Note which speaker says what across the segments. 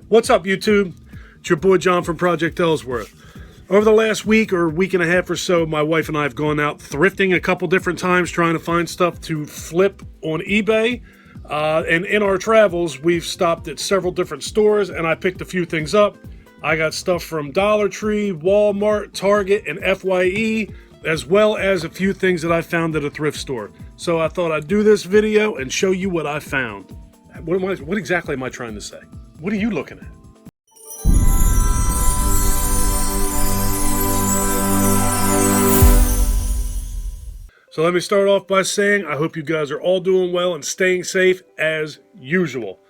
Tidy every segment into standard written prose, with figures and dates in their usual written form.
Speaker 1: What's up, YouTube? It's your boy John from Project Ellsworth. Over the last week or week and a half or so, my wife and I have gone out thrifting a couple different times, trying to find stuff to flip on eBay. And in our travels, we've stopped at several different stores, and I picked a few things up. I got stuff from Dollar Tree, Walmart, Target, and FYE, as well as a few things that I found at a thrift store. So I thought I'd do this video and show you what I found. What exactly am I trying to say? What are you looking at? So let me start off by saying I hope you guys are all doing well and staying safe as usual.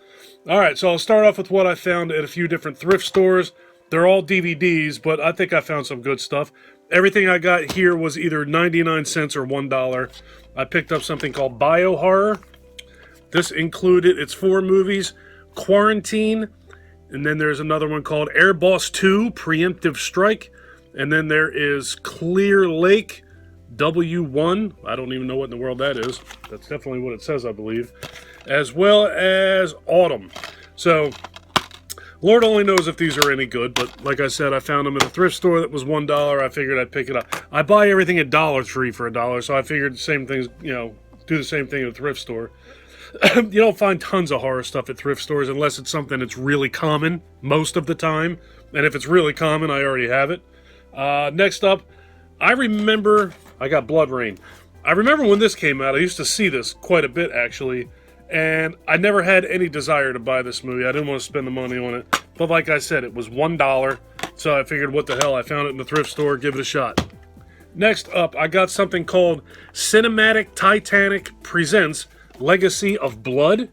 Speaker 1: Alright, so I'll start off with what I found at a few different thrift stores. They're all DVDs, but I think I found some good stuff. Everything I got here was either 99 cents or $1. I picked up something called Biohorror. This included, it's 4 movies, Quarantine, and then there's another one called Air Boss 2, Preemptive Strike, and then there is Clear Lake W1. I don't even know what in the world that is. That's definitely what it says, I believe. As well as Autumn. So, Lord only knows if these are any good, but like I said, I found them at a thrift store that was $1. I figured I'd pick it up. I buy everything at Dollar Tree for $1, so I figured the same things, do the same thing at a thrift store. You don't find tons of horror stuff at thrift stores unless it's something that's really common most of the time. And if it's really common, I already have it. Next up, I got Blood Rain. I remember when this came out. I used to see this quite a bit, actually. And I never had any desire to buy this movie. I didn't want to spend the money on it. But like I said, it was $1. So I figured, what the hell, I found it in the thrift store, give it a shot. Next up, I got something called Cinematic Titanic Presents Legacy of Blood.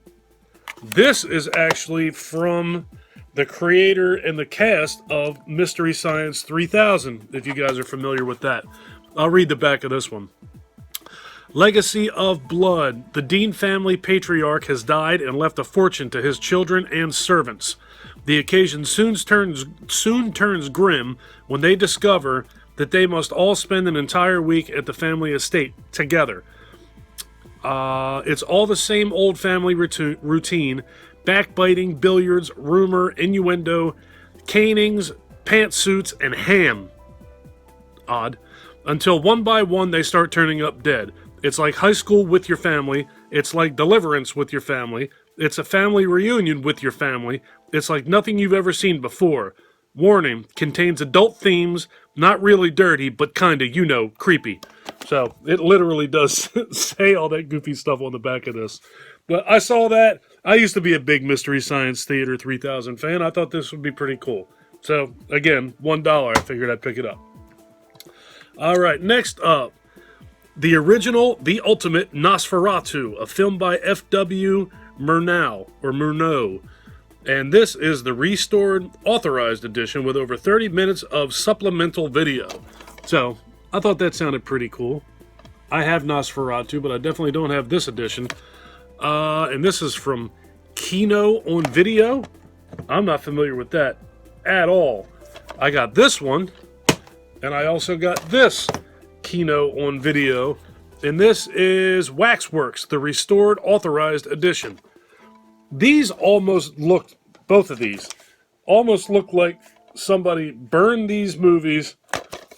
Speaker 1: This is actually from the creator and the cast of Mystery Science 3000, if you guys are familiar with that. I'll read the back of this one. Legacy of Blood. The Dean family patriarch has died and left a fortune to his children and servants. The occasion soon turns grim when they discover that they must all spend an entire week at the family estate together. It's all the same old family routine. Backbiting, billiards, rumor, innuendo, canings, pantsuits, and ham. Odd. Until one by one they start turning up dead. It's like high school with your family. It's like Deliverance with your family. It's a family reunion with your family. It's like nothing you've ever seen before. Warning, contains adult themes, not really dirty, but kinda, creepy. So, it literally does say all that goofy stuff on the back of this. But I saw that. I used to be a big Mystery Science Theater 3000 fan. I thought this would be pretty cool. So, again, $1. I figured I'd pick it up. Alright, next up. The original, The Ultimate Nosferatu, a film by F.W. Murnau. And this is the restored, authorized edition with over 30 minutes of supplemental video. So, I thought that sounded pretty cool. I have Nosferatu, but I definitely don't have this edition. And this is from Kino on Video. I'm not familiar with that at all. I got this one, and I also got this Kino on Video. And this is Waxworks, the restored, authorized edition. These almost looked, both of these, almost look like somebody burned these movies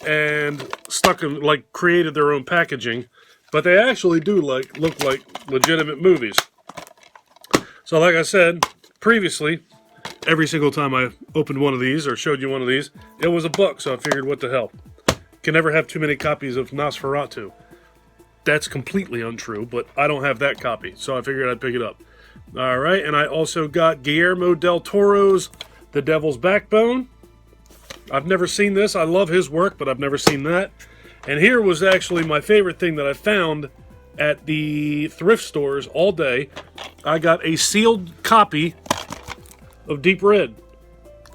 Speaker 1: and stuck them, created their own packaging, but they actually do look like legitimate movies. So like I said previously, every single time I opened one of these or showed you one of these, it was $1, so I figured, what the hell. Can never have too many copies of Nosferatu. That's completely untrue, but I don't have that copy, so I figured I'd pick it up. Alright, and I also got Guillermo del Toro's The Devil's Backbone. I've never seen this. I love his work, but I've never seen that. And here was actually my favorite thing that I found at the thrift stores all day. I got a sealed copy of Deep Red.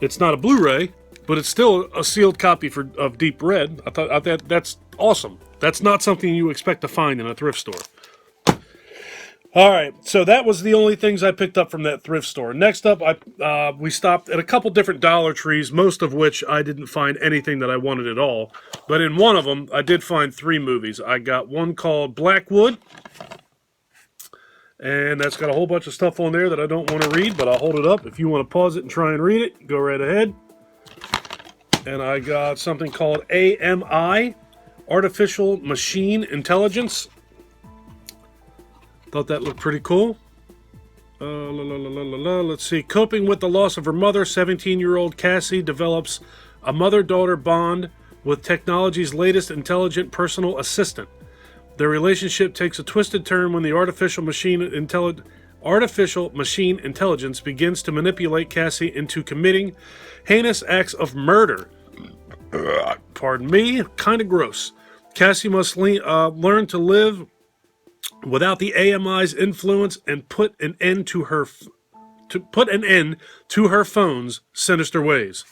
Speaker 1: It's not a Blu-ray, but it's still a sealed copy of Deep Red. I thought that's awesome. That's not something you expect to find in a thrift store. Alright, so that was the only things I picked up from that thrift store. Next up, we stopped at a couple different Dollar Trees, most of which I didn't find anything that I wanted at all. But in one of them, I did find 3 movies. I got one called Blackwood, And that's got a whole bunch of stuff on there that I don't want to read, but I'll hold it up. If you want to pause it and try and read it, go right ahead. And I got something called AMI, Artificial Machine Intelligence. Thought that looked pretty cool. Let's see. Coping with the loss of her mother, 17-year-old Cassie develops a mother-daughter bond with technology's latest intelligent personal assistant. Their relationship takes a twisted turn when the artificial machine intelligence begins to manipulate Cassie into committing heinous acts of murder. Pardon me, kind of gross. Cassie must learn to live without the AMI's influence and put an end to her phone's sinister ways.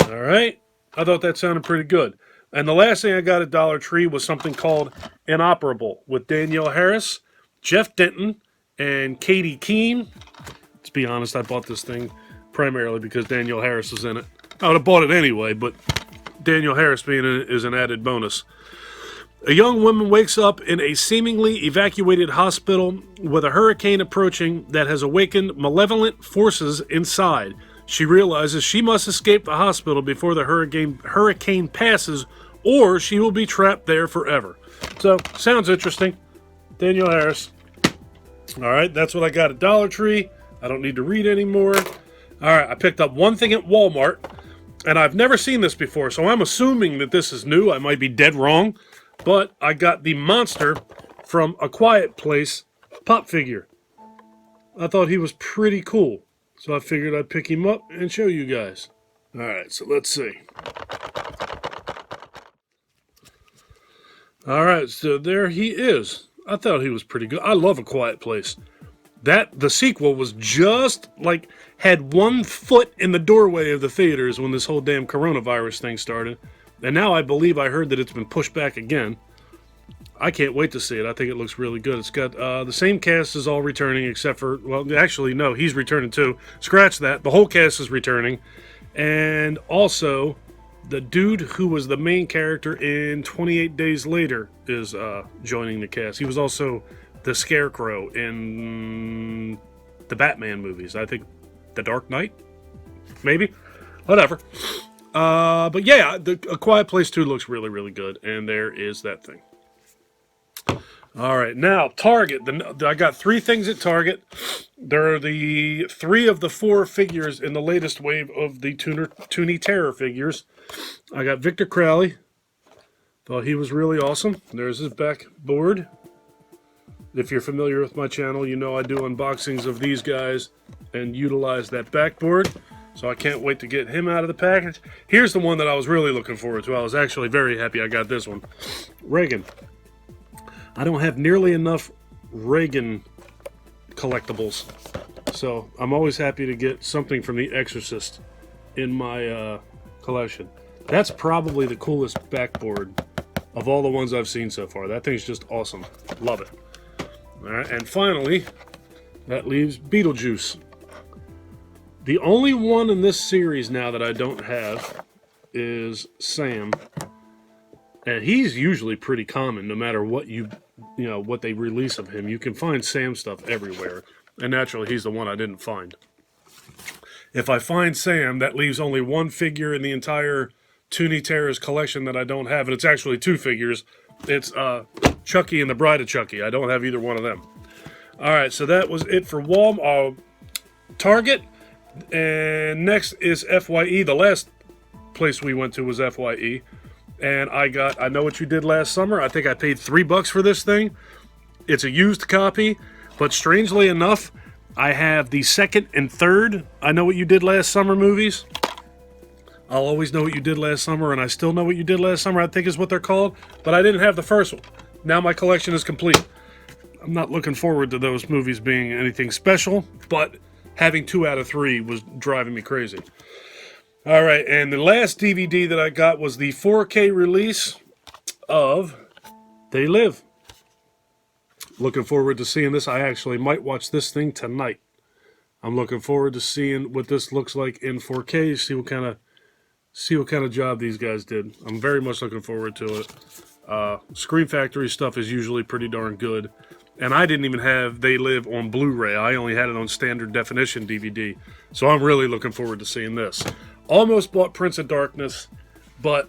Speaker 1: All right, I thought that sounded pretty good. And the last thing I got at Dollar Tree was something called Inoperable with Danielle Harris, Jeff Denton, and Katie Keene. Let's be honest, I bought this thing primarily because Danielle Harris is in it. I would have bought it anyway, but Danielle Harris being in it is an added bonus. A young woman wakes up in a seemingly evacuated hospital with a hurricane approaching that has awakened malevolent forces inside. She realizes she must escape the hospital before the hurricane passes, or she will be trapped there forever. So, sounds interesting. Danielle Harris. All right, that's what I got at Dollar Tree. I don't need to read anymore. All right, I picked up one thing at Walmart, and I've never seen this before, so I'm assuming that this is new. I might be dead wrong, but I got the monster from A Quiet Place pop figure. I thought he was pretty cool. So I figured I'd pick him up and show you guys. All right, so let's see. All right, so there he is. I thought he was pretty good. I love A Quiet Place. The sequel was just like, had 1 foot in the doorway of the theaters when this whole damn coronavirus thing started. And now I believe I heard that it's been pushed back again. I can't wait to see it. I think it looks really good. It's got the same cast is all returning except for, well, actually, no, he's returning too. Scratch that. The whole cast is returning. And also, the dude who was the main character in 28 Days Later is joining the cast. He was also the Scarecrow in the Batman movies. I think The Dark Knight? Maybe? Whatever. But yeah, A Quiet Place 2 looks really, really good. And there is that thing. All right, now Target. I got 3 things at Target. There are the 3 of the 4 figures in the latest wave of the Toonie Terror figures. I got Victor Crowley. Thought he was really awesome. There's his backboard. If you're familiar with my channel, you know I do unboxings of these guys and utilize that backboard. So I can't wait to get him out of the package. Here's the one that I was really looking forward to. I was actually very happy I got this one. Reagan. I don't have nearly enough Reagan collectibles, so I'm always happy to get something from The Exorcist in my collection. That's probably the coolest backboard of all the ones I've seen so far. That thing's just awesome. Love it. All right, and finally, that leaves Beetlejuice. The only one in this series now that I don't have is Sam. And he's usually pretty common, no matter what what they release of him. You can find Sam stuff everywhere, and naturally, he's the one I didn't find. If I find Sam, that leaves only 1 figure in the entire Toonie Terrors collection that I don't have, and it's actually 2 figures. It's Chucky and the Bride of Chucky. I don't have either one of them. All right, so that was it for Target, and next is FYE. The last place we went to was FYE. And I Know What You Did Last Summer. I think I paid $3 for this thing. It's a used copy, but strangely enough, I have the second and third I Know What You Did Last Summer movies. I'll always know what you did last summer, and I still know what you did last summer, I think is what they're called. But I didn't have the first one. Now my collection is complete. I'm not looking forward to those movies being anything special, but having 2 out of 3 was driving me crazy. All right, and the last DVD that I got was the 4K release of They Live. Looking forward to seeing this. I actually might watch this thing tonight. I'm looking forward to seeing what this looks like in 4K. See what kind of job these guys did. I'm very much looking forward to it. Scream Factory stuff is usually pretty darn good. And I didn't even have They Live on Blu-ray. I only had it on standard definition DVD. So I'm really looking forward to seeing this. Almost bought Prince of Darkness, but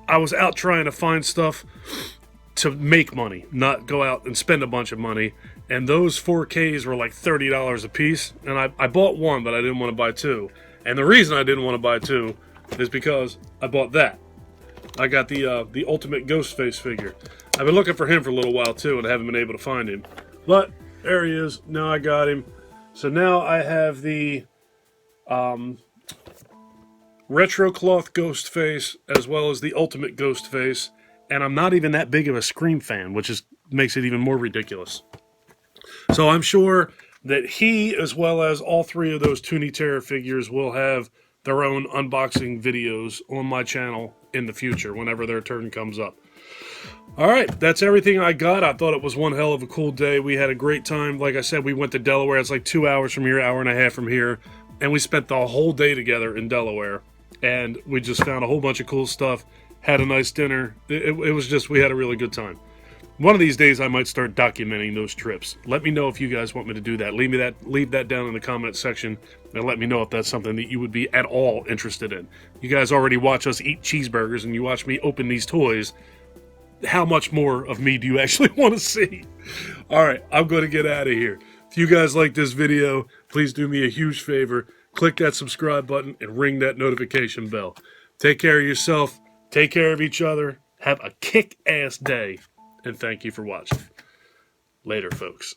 Speaker 1: I was out trying to find stuff to make money, not go out and spend a bunch of money. And those 4Ks were like $30 a piece. And I bought one, but I didn't want to buy two. And the reason I didn't want to buy two is because I bought that. I got the Ultimate Ghostface figure. I've been looking for him for a little while too, and I haven't been able to find him. But there he is. Now I got him. So now I have the Retro Cloth Ghostface as well as the Ultimate Ghostface. And I'm not even that big of a Scream fan, which makes it even more ridiculous. So I'm sure that he, as well as all three of those Toonie Terror figures, will have their own unboxing videos on my channel in the future, whenever their turn comes up. All right, that's everything I got. I thought it was one hell of a cool day. We had a great time. Like I said, we went to Delaware. It's like 2 hours from here, hour and a half from here. And we spent the whole day together in Delaware. And we just found a whole bunch of cool stuff. Had a nice dinner. It was just, we had a really good time. One of these days, I might start documenting those trips. Let me know if you guys want me to do that. Leave that down in the comment section, and let me know if that's something that you would be at all interested in. You guys already watch us eat cheeseburgers, and you watch me open these toys. How much more of me do you actually want to see? All right, I'm going to get out of here. If you guys like this video, please do me a huge favor. Click that subscribe button and ring that notification bell. Take care of yourself. Take care of each other. Have a kick-ass day. And thank you for watching. Later, folks.